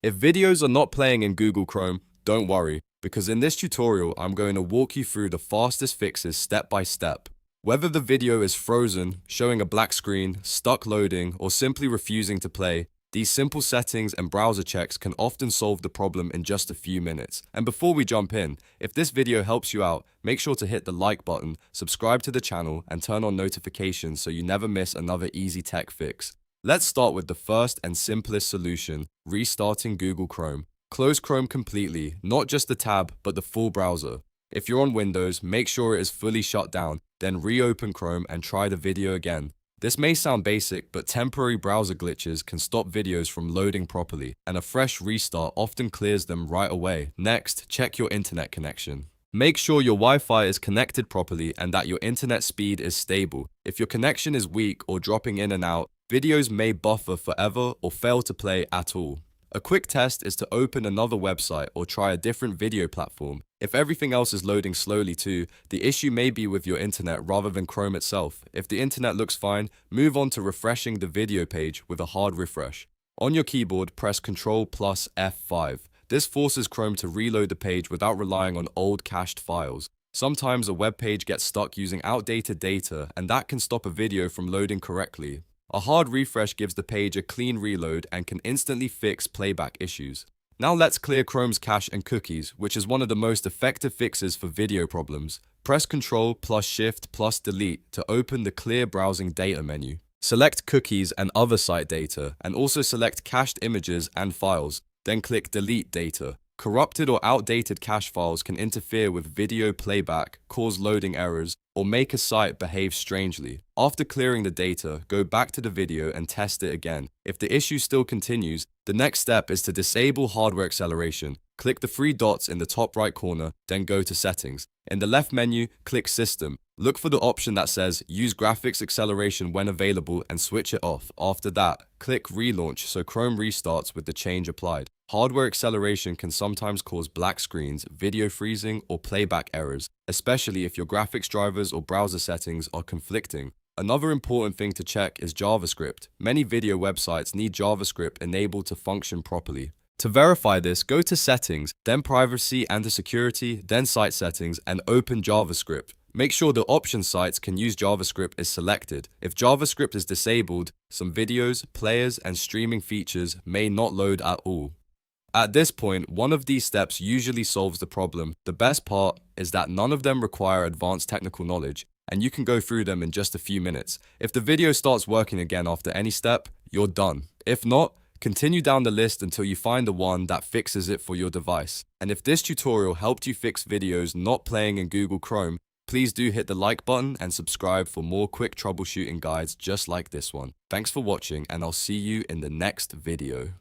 If videos are not playing in Google Chrome, don't worry, because in this tutorial, I'm going to walk you through the fastest fixes step by step. Whether the video is frozen, showing a black screen, stuck loading, or simply refusing to play, these simple settings and browser checks can often solve the problem in just a few minutes. And before we jump in, if this video helps you out, make sure to hit the like button, subscribe to the channel, and turn on notifications so you never miss another easy tech fix. Let's start with the first and simplest solution, restarting Google Chrome. Close Chrome completely, not just the tab, but the full browser. If you're on Windows, make sure it is fully shut down, then reopen Chrome and try the video again. This may sound basic, but temporary browser glitches can stop videos from loading properly, and a fresh restart often clears them right away. Next, check your internet connection. Make sure your Wi-Fi is connected properly and that your internet speed is stable. If your connection is weak or dropping in and out, videos may buffer forever or fail to play at all. A quick test is to open another website or try a different video platform. If everything else is loading slowly too, the issue may be with your internet rather than Chrome itself. If the internet looks fine, move on to refreshing the video page with a hard refresh. On your keyboard, press Ctrl plus F5. This forces Chrome to reload the page without relying on old cached files. Sometimes a web page gets stuck using outdated data, and that can stop a video from loading correctly. A hard refresh gives the page a clean reload and can instantly fix playback issues. Now let's clear Chrome's cache and cookies, which is one of the most effective fixes for video problems. Press Ctrl plus Shift plus Delete to open the Clear Browsing Data menu. Select Cookies and Other Site Data, and also select Cached Images and Files. Then click Delete Data. Corrupted or outdated cache files can interfere with video playback, cause loading errors, or make a site behave strangely. After clearing the data, go back to the video and test it again. If the issue still continues, the next step is to disable hardware acceleration. Click the three dots in the top right corner, then go to Settings. In the left menu, click System. Look for the option that says Use Graphics Acceleration when available and switch it off. After that, click Relaunch so Chrome restarts with the change applied. Hardware acceleration can sometimes cause black screens, video freezing, or playback errors, especially if your graphics drivers or browser settings are conflicting. Another important thing to check is JavaScript. Many video websites need JavaScript enabled to function properly. To verify this, go to Settings, then Privacy and Security, then Site Settings, and open JavaScript. Make sure the option sites can use JavaScript is selected. If JavaScript is disabled, some videos, players, and streaming features may not load at all. At this point, one of these steps usually solves the problem. The best part is that none of them require advanced technical knowledge, and you can go through them in just a few minutes. If the video starts working again after any step, you're done. If not, continue down the list until you find the one that fixes it for your device. And if this tutorial helped you fix videos not playing in Google Chrome, please do hit the like button and subscribe for more quick troubleshooting guides just like this one. Thanks for watching, and I'll see you in the next video.